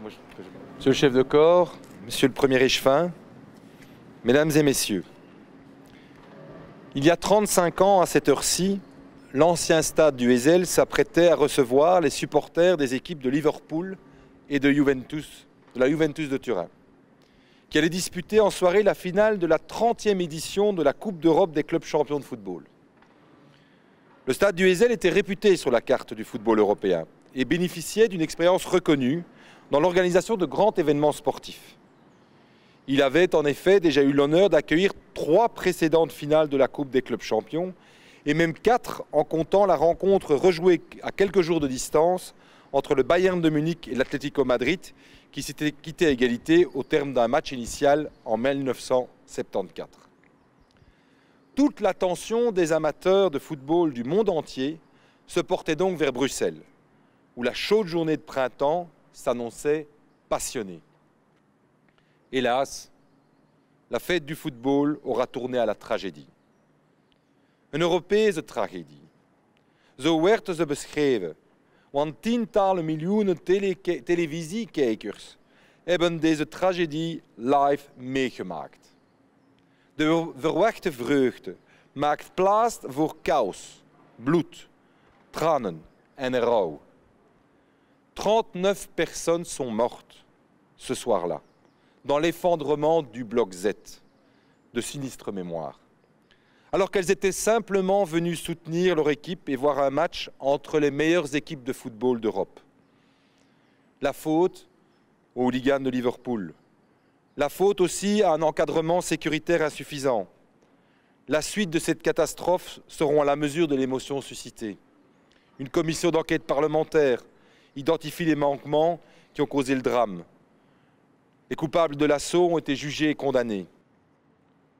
Monsieur le chef de corps, monsieur le premier échevin, mesdames et messieurs, il y a 35 ans, à cette heure-ci, l'ancien stade du Heysel s'apprêtait à recevoir les supporters des équipes de Liverpool et de la Juventus de Turin, qui allaient disputer en soirée la finale de la 30e édition de la Coupe d'Europe des clubs champions de football. Le stade du Heysel était réputé sur la carte du football européen et bénéficiait d'une expérience reconnue dans l'organisation de grands événements sportifs. Il avait en effet déjà eu l'honneur d'accueillir 3 précédentes finales de la Coupe des clubs champions et même 4 en comptant la rencontre rejouée à quelques jours de distance entre le Bayern de Munich et l'Atlético Madrid qui s'étaient quittés à égalité au terme d'un match initial en 1974. Toute l'attention des amateurs de football du monde entier se portait donc vers Bruxelles, où la chaude journée de printemps s'annonçait passionnée. Hélas, la fête du football aura tourné à la tragedie. Een Europese tragedie. Zo werd ze beschreven, want tientallen miljoenen televisiekijkers hebben deze tragedie live meegemaakt. De verwachte vreugde maakt plaats voor chaos, bloed, tranen en rouw. 39 personnes sont mortes ce soir-là, dans l'effondrement du bloc Z, de sinistre mémoire, alors qu'elles étaient simplement venues soutenir leur équipe et voir un match entre les meilleures équipes de football d'Europe. La faute aux hooligans de Liverpool, la faute aussi à un encadrement sécuritaire insuffisant. La suite de cette catastrophe seront à la mesure de l'émotion suscitée. Une commission d'enquête parlementaire identifie les manquements qui ont causé le drame. Les coupables de l'assaut ont été jugés et condamnés.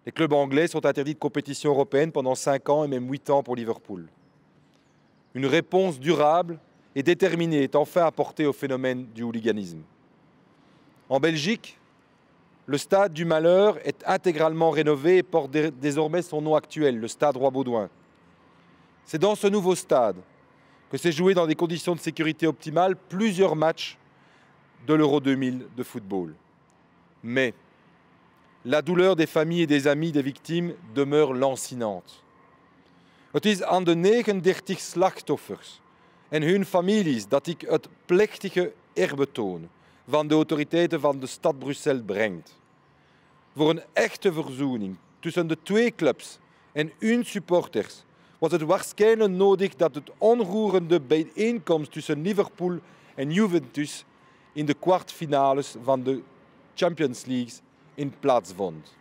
Les clubs anglais sont interdits de compétition européenne pendant 5 ans et même 8 ans pour Liverpool. Une réponse durable et déterminée est enfin apportée au phénomène du hooliganisme. En Belgique, le stade du Malheur est intégralement rénové et porte désormais son nom actuel, le stade Roi-Baudouin. C'est dans ce nouveau stade que s'est joué dans des conditions de sécurité optimales plusieurs matchs de l'Euro 2000 de football. Mais la douleur des familles et des amis des victimes demeure lancinante. Het is aan de 39 slachtoffers en hun families dat ik het plechtige eerbetoon van de autoriteiten van de stad Brussel brengt. Voor een echte verzoening tussen de 2 clubs en hun supporters was het waarschijnlijk nodig dat het onroerende bijeenkomst tussen Liverpool en Juventus in de kwartfinales van de Champions League in plaatsvond.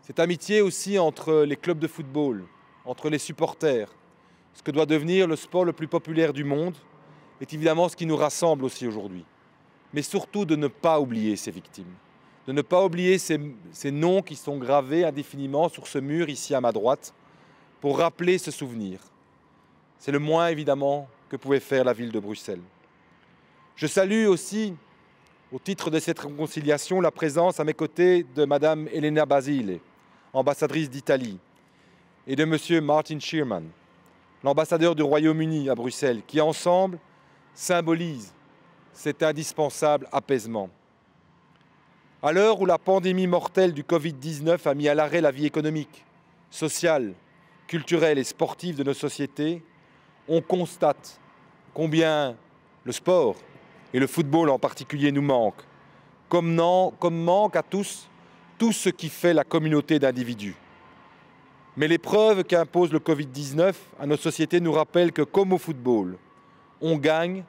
Cette amitié aussi entre les clubs de football, entre les supporters, ce que doit devenir le sport le plus populaire du monde, est évidemment ce qui nous rassemble aussi aujourd'hui. Mais surtout de ne pas oublier ces victimes, de ne pas oublier ces noms qui sont gravés indéfiniment sur ce mur ici à ma droite, pour rappeler ce souvenir. C'est le moins évidemment que pouvait faire la ville de Bruxelles. Je salue aussi, au titre de cette réconciliation, la présence à mes côtés de Madame Elena Basile, ambassadrice d'Italie, et de Monsieur Martin Shearman, l'ambassadeur du Royaume-Uni à Bruxelles, qui ensemble symbolisent cet indispensable apaisement. À l'heure où la pandémie mortelle du Covid-19 a mis à l'arrêt la vie économique, sociale, culturelle et sportive de nos sociétés, on constate combien le sport, et le football en particulier, nous manque, comme manque à tous tout ce qui fait la communauté d'individus. Mais l'épreuve qu'impose le Covid-19 à nos sociétés nous rappelle que, comme au football, on gagne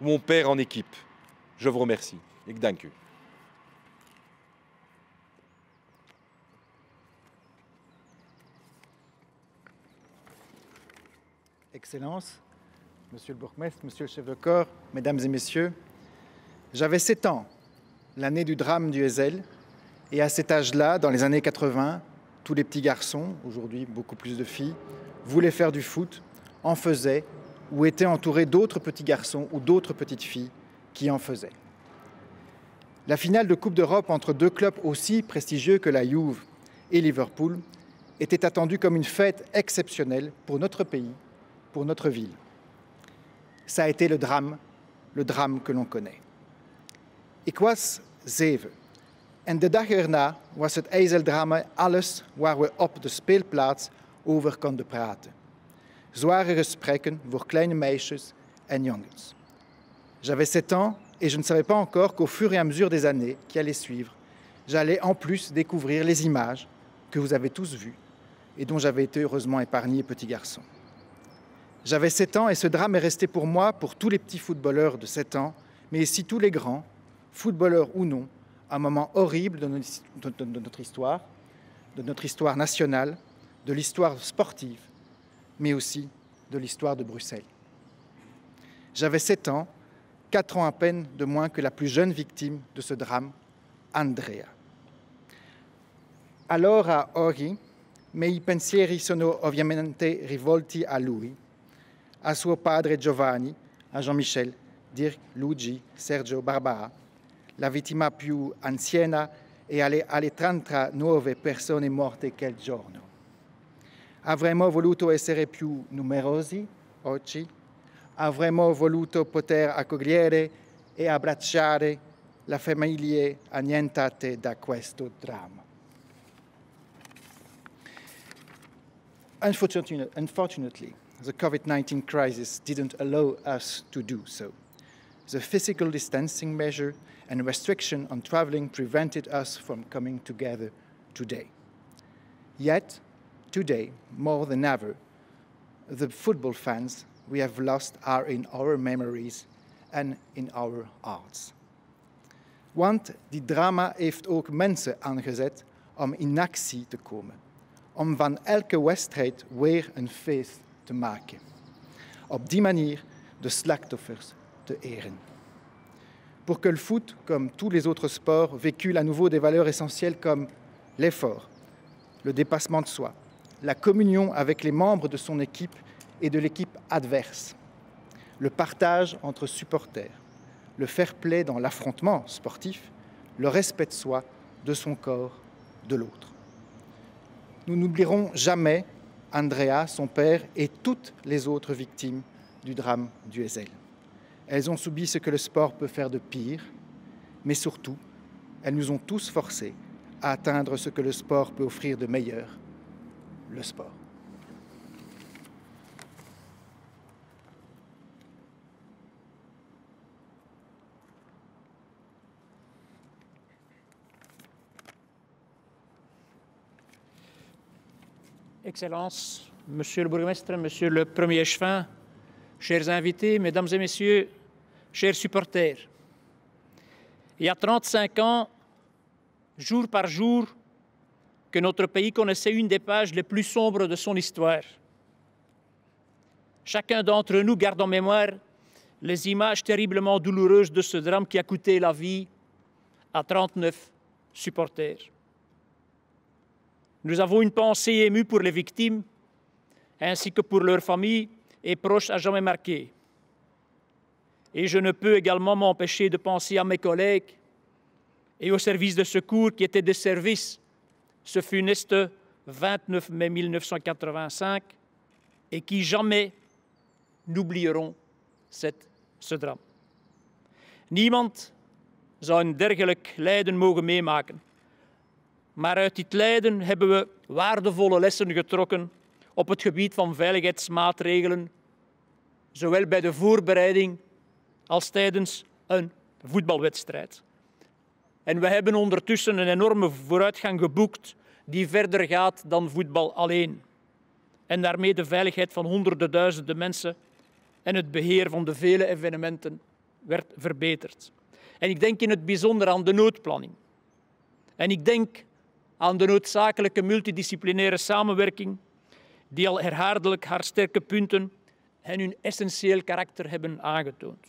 ou on perd en équipe. Je vous remercie. Ik dank u. Excellences, Monsieur le bourgmestre, Monsieur le chef de corps, Mesdames et Messieurs, j'avais 7 ans, l'année du drame du Heysel, et à cet âge-là, dans les années 80, tous les petits garçons, aujourd'hui beaucoup plus de filles, voulaient faire du foot, en faisaient, ou étaient entourés d'autres petits garçons ou d'autres petites filles qui en faisaient. La finale de Coupe d'Europe entre 2 clubs aussi prestigieux que la Juve et Liverpool était attendue comme une fête exceptionnelle pour notre pays, pour notre ville. Ça a été le drame le drame que l'on connaît. Ik was 7 en de dag erna was het ijzeldrama alles waar we op de speelplaats over konden praten. Zware gesprekken voor kleine meisjes en jongens. J'avais 7 ans et je ne savais pas encore qu'au fur et à mesure des années qui allaient suivre, j'allais en plus découvrir les images que vous avez tous vues et dont j'avais été heureusement épargné petit garçon. J'avais 7 ans et ce drame est resté pour moi, pour tous les petits footballeurs de 7 ans, mais aussi tous les grands, footballeurs ou non, un moment horrible de notre histoire nationale, de l'histoire sportive, mais aussi de l'histoire de Bruxelles. J'avais 7 ans, 4 ans à peine de moins que la plus jeune victime de ce drame, Andrea. Allora oggi, miei pensieri sono ovviamente rivolti a lui, a suo padre Giovanni, a Jean-Michel, Dirk, Luigi, Sergio, Barbara, la vittima più anziana e alle 39 persone morte quel giorno. Avremmo voluto essere più numerosi oggi, avremmo voluto poter accogliere e abbracciare le famiglie annientate da questo dramma. Unfortunately, the COVID-19 crisis didn't allow us to do so. The physical distancing measure and restriction on traveling prevented us from coming together today. Yet, today, more than ever, the football fans we have lost are in our memories and in our hearts. Want die drama heeft ook mensen aangezet om in actie te komen. Om van elke wedstrijd weer een feest te maken. Op die manier de slachtoffers te eren. Pour que le foot, comme tous les autres sports, véhicule à nouveau des valeurs essentielles comme l'effort, le dépassement de soi, la communion avec les membres de son équipe et de l'équipe adverse, le partage entre supporters, le fair play dans l'affrontement sportif, le respect de soi, de son corps, de l'autre. Nous n'oublierons jamais Andrea, son père et toutes les autres victimes du drame du Ezel. Elles ont subi ce que le sport peut faire de pire, mais surtout, elles nous ont tous forcés à atteindre ce que le sport peut offrir de meilleur, le sport. Excellences, Monsieur le bourgmestre, Monsieur le premier échevin, chers invités, Mesdames et Messieurs, chers supporters. Il y a 35 ans, jour par jour, que notre pays connaissait une des pages les plus sombres de son histoire. Chacun d'entre nous garde en mémoire les images terriblement douloureuses de ce drame qui a coûté la vie à 39 supporters. Nous avons une pensée émue pour les victimes, ainsi que pour leurs familles et proches à jamais marqués. Et je ne peux également m'empêcher de penser à mes collègues et aux services de secours qui étaient de service ce funeste 29 mai 1985 et qui jamais n'oublieront ce drame. Niemand zou een dergelijk lijden mogen meemaken. Maar uit dit lijden hebben we waardevolle lessen getrokken op het gebied van veiligheidsmaatregelen, zowel bij de voorbereiding als tijdens een voetbalwedstrijd. En we hebben ondertussen een enorme vooruitgang geboekt die verder gaat dan voetbal alleen. En daarmee de veiligheid van honderden duizenden mensen en het beheer van de vele evenementen werd verbeterd. En ik denk in het bijzonder aan de noodplanning. En ik denk aan de noodzakelijke multidisciplinaire samenwerking die al herhaaldelijk haar sterke punten en hun essentieel karakter hebben aangetoond.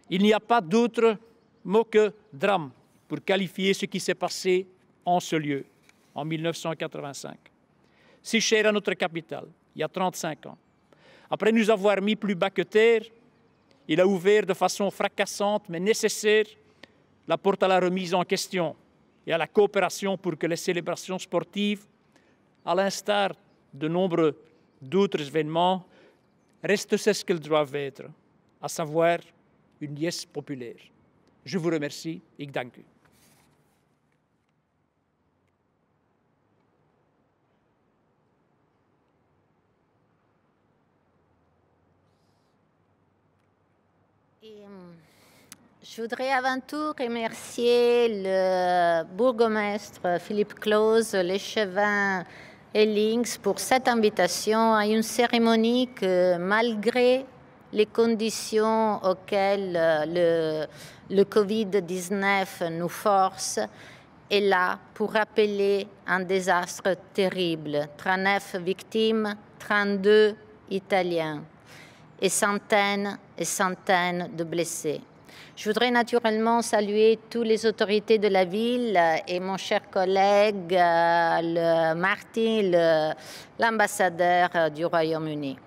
Il n'y a pas d'autre mot que drame pour qualifier ce qui s'est passé en ce lieu, en 1985. Si cher à notre capitale, il y a 35 ans. Après nous avoir mis plus bas que terre, il a ouvert de façon fracassante mais nécessaire la porte à la remise en question et à la coopération pour que les célébrations sportives, à l'instar de nombreux d'autres événements, restent ce qu'elles doivent être, à savoir une liesse populaire. Je vous remercie. Ik dank u. Je voudrais avant tout remercier le bourgmestre Philippe Claus, l'échevin Ellings pour cette invitation à une cérémonie que, malgré les conditions auxquelles le Covid-19 nous force, est là pour rappeler un désastre terrible. 39 victimes, 32 Italiens et centaines de blessés. Je voudrais naturellement saluer toutes les autorités de la ville et mon cher collègue Martin, l'ambassadeur du Royaume-Uni.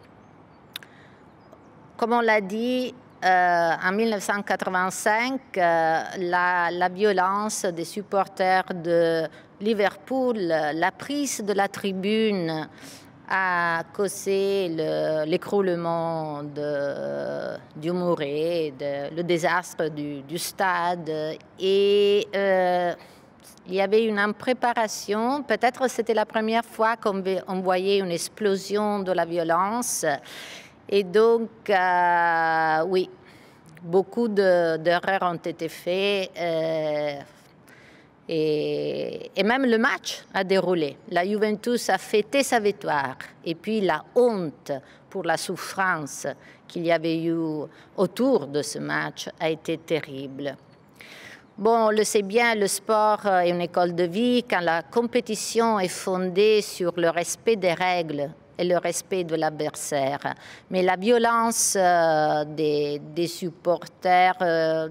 Comme on l'a dit, en 1985, la violence des supporters de Liverpool, la prise de la tribune a causé l'écroulement du muret, le désastre du stade. Et il y avait une impréparation. Peut-être c'était la première fois qu'on voyait une explosion de la violence. Et donc, oui, beaucoup d'erreurs ont été faites. Et même le match a déroulé. La Juventus a fêté sa victoire. Et puis la honte pour la souffrance qu'il y avait eu autour de ce match a été terrible. Bon, on le sait bien, le sport est une école de vie. Quand la compétition est fondée sur le respect des règles et le respect de l'adversaire. Mais la violence des supporters,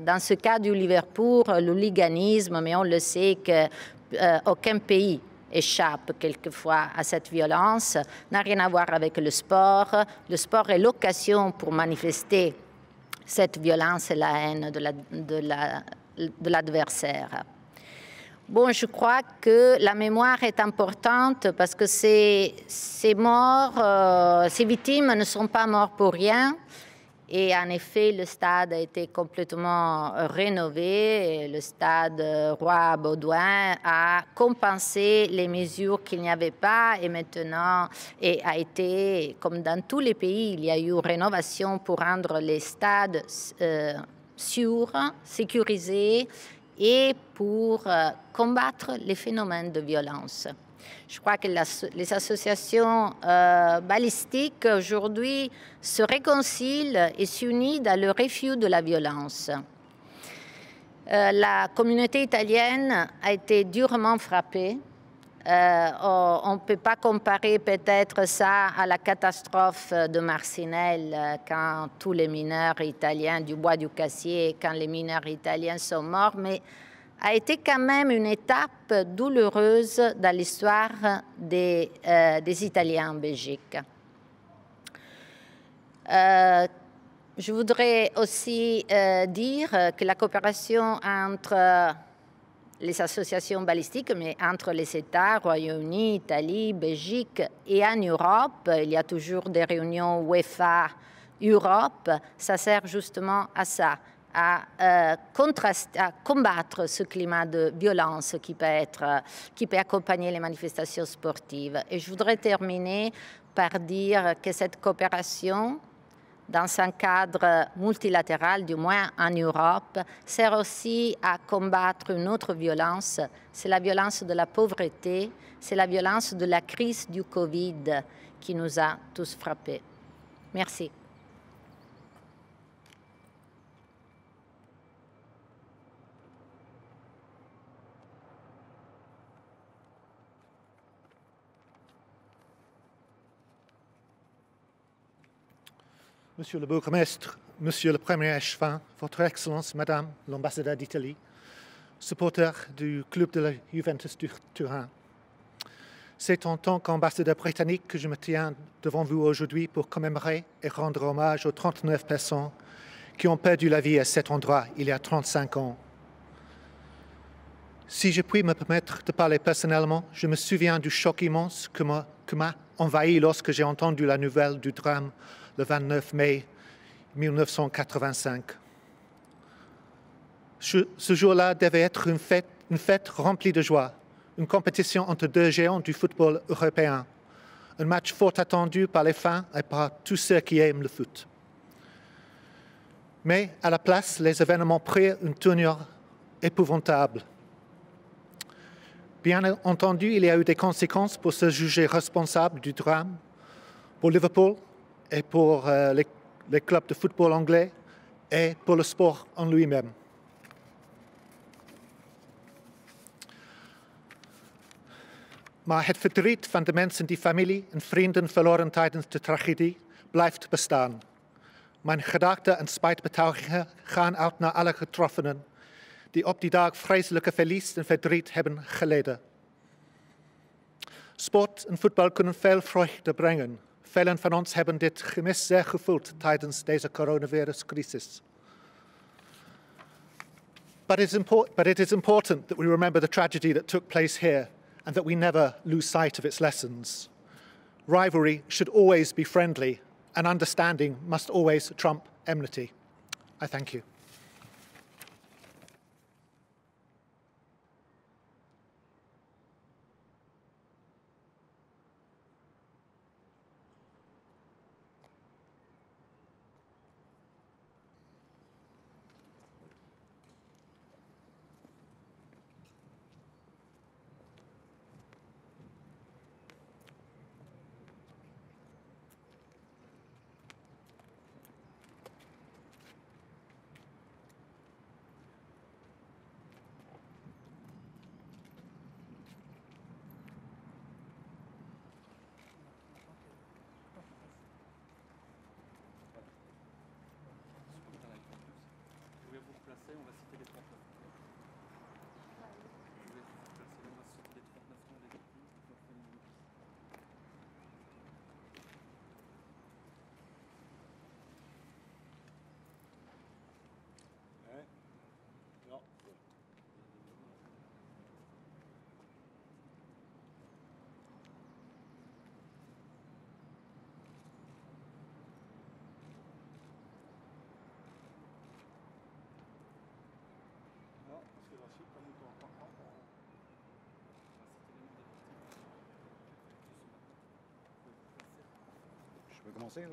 dans ce cas du Liverpool, l'hooliganisme, mais on le sait qu'aucun pays échappe quelquefois à cette violence, n'a rien à voir avec le sport. Le sport est l'occasion pour manifester cette violence et la haine de l'adversaire. Bon, je crois que la mémoire est importante parce que ces morts, ces victimes ne sont pas mortes pour rien. Et en effet, le stade a été complètement rénové. Le stade Roi Baudouin a compensé les mesures qu'il n'y avait pas. Et maintenant, a été, comme dans tous les pays, il y a eu rénovation pour rendre les stades sûrs, sécurisés, et pour combattre les phénomènes de violence. Je crois que les associations balistiques aujourd'hui se réconcilient et s'unissent dans le refus de la violence. La communauté italienne a été durement frappée. On ne peut pas comparer peut-être ça à la catastrophe de Marcinelle, quand tous les mineurs italiens du bois du Cassier, quand les mineurs italiens sont morts, mais a été quand même une étape douloureuse dans l'histoire des Italiens en Belgique. Je voudrais aussi dire que la coopération entre les associations balistiques, mais entre les États, Royaume-Uni, Italie, Belgique et en Europe, il y a toujours des réunions UEFA Europe, ça sert justement à ça, à combattre ce climat de violence qui peut accompagner les manifestations sportives. Et je voudrais terminer par dire que cette coopération, dans un cadre multilatéral, du moins en Europe, sert aussi à combattre une autre violence. C'est la violence de la pauvreté, c'est la violence de la crise du Covid qui nous a tous frappés. Merci. Monsieur le bourgmestre, Monsieur le Premier échevin, Votre Excellence, Madame l'ambassadeur d'Italie, supporter du club de la Juventus du Turin. C'est en tant qu'ambassadeur britannique que je me tiens devant vous aujourd'hui pour commémorer et rendre hommage aux 39 personnes qui ont perdu la vie à cet endroit il y a 35 ans. Si je puis me permettre de parler personnellement, je me souviens du choc immense que m'a envahi lorsque j'ai entendu la nouvelle du drame le 29 mai 1985. Ce jour-là devait être une fête remplie de joie, une compétition entre deux géants du football européen, un match fort attendu par les fans et par tous ceux qui aiment le foot. Mais à la place, les événements prirent une tournure épouvantable. Bien entendu, il y a eu des conséquences pour se juger responsable du drame, pour Liverpool et pour les clubs de football anglais et pour le sport en lui-même. Maar het verdriet van de mensen die familie en vrienden verloren tijdens de tragedie blijft bestaan. Mijn gedachten en spijtbetuigingen gaan uit naar alle getroffenen die op die dag vreselijke verlies en verdriet hebben geleden. Sport en voetbal kunnen veel vreugde brengen. Velen van ons hebben dit gemis zeer gevoeld tijdens deze coronaviruscrisis. But it is important that we remember the tragedy that took place here and that we never lose sight of its lessons. Rivalry should always be friendly, and understanding must always trump enmity. I thank you. Je peux commencer là?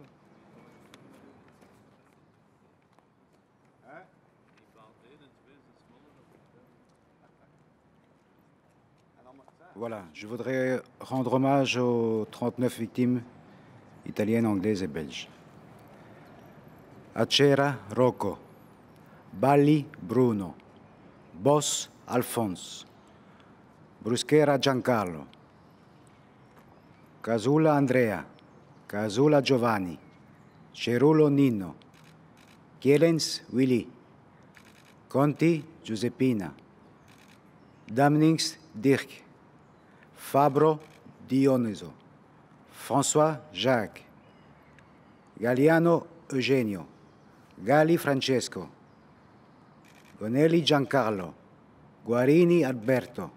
Hein? Voilà, je voudrais rendre hommage aux 39 victimes italiennes, anglaises et belges. Acera Rocco, Balli Bruno, Boss Alphonse, Bruschera Giancarlo, Casula Andrea, Casula Giovanni, Cerulo Nino, Chielens Willy, Conti Giuseppina, Damnings Dirk, Fabro Dioniso, François Jacques, Galliano Eugenio, Gali Francesco, Gonelli Giancarlo, Guarini Alberto,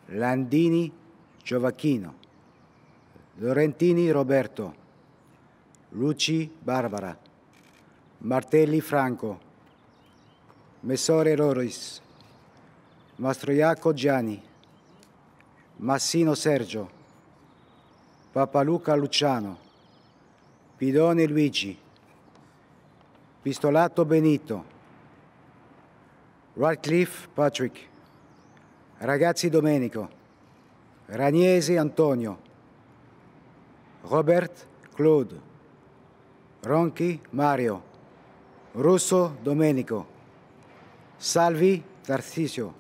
Landini Giovacchino, Lorentini Roberto, Luci Barbara, Martelli Franco, Messore Loris, Mastroiaco Gianni, Massino Sergio, Papaluca Luciano, Pidone Luigi, Pistolato Benito, Radcliffe Patrick, Ragazzi Domenico, Ragnesi Antonio, Robert Claude, Ronchi Mario, Russo Domenico, Salvi Tarcisio,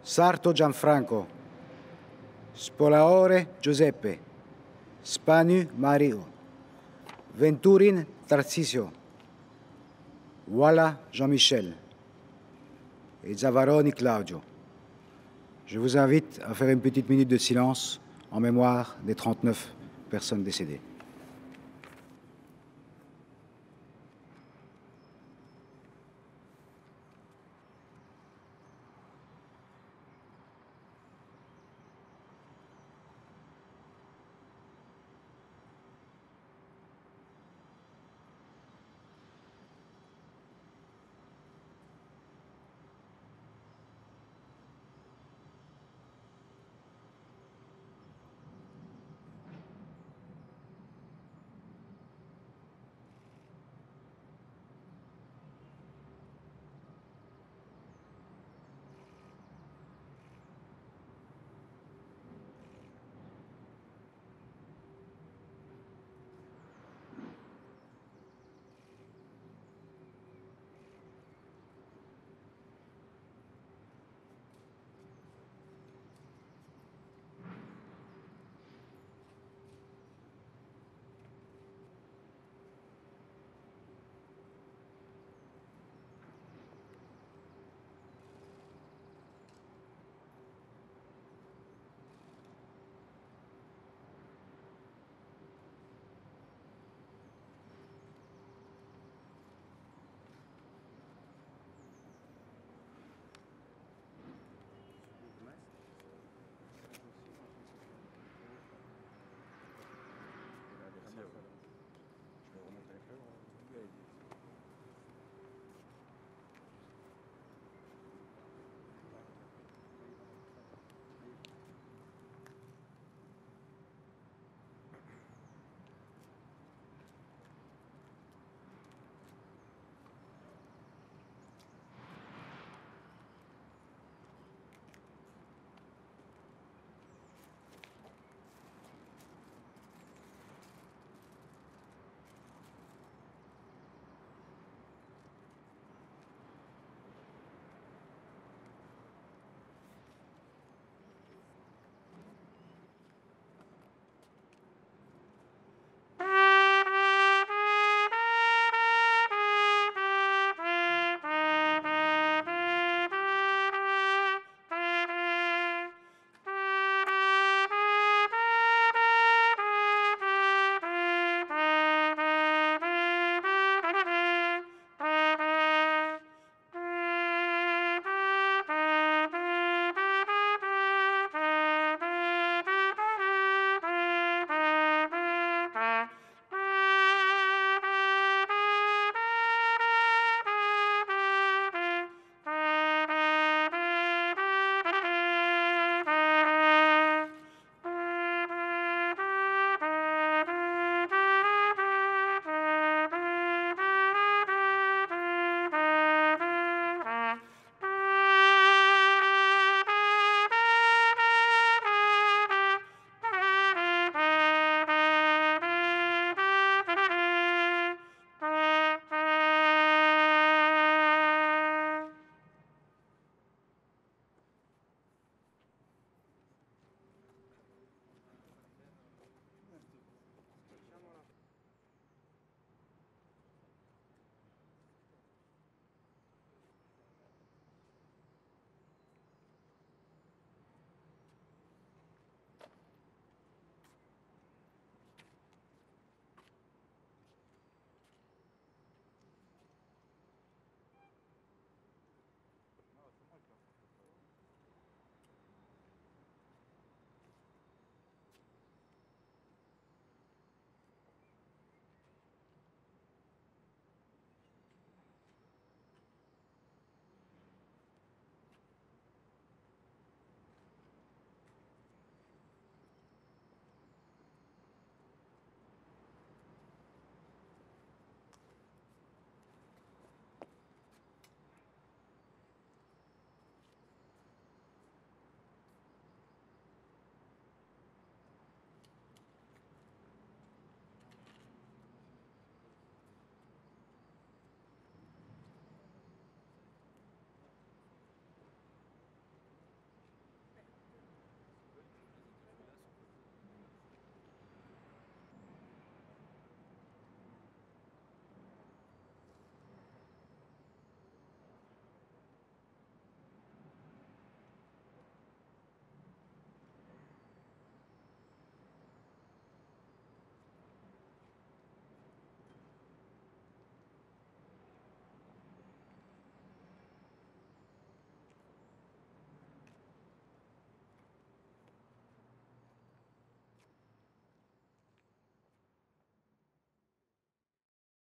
Sarto Gianfranco, Spolaore Giuseppe, Spanu Mario, Venturin Tarcisio, Walla Jean-Michel et Zavaroni Claudio. Je vous invite à faire une petite minute de silence en mémoire des 39 personnes décédées.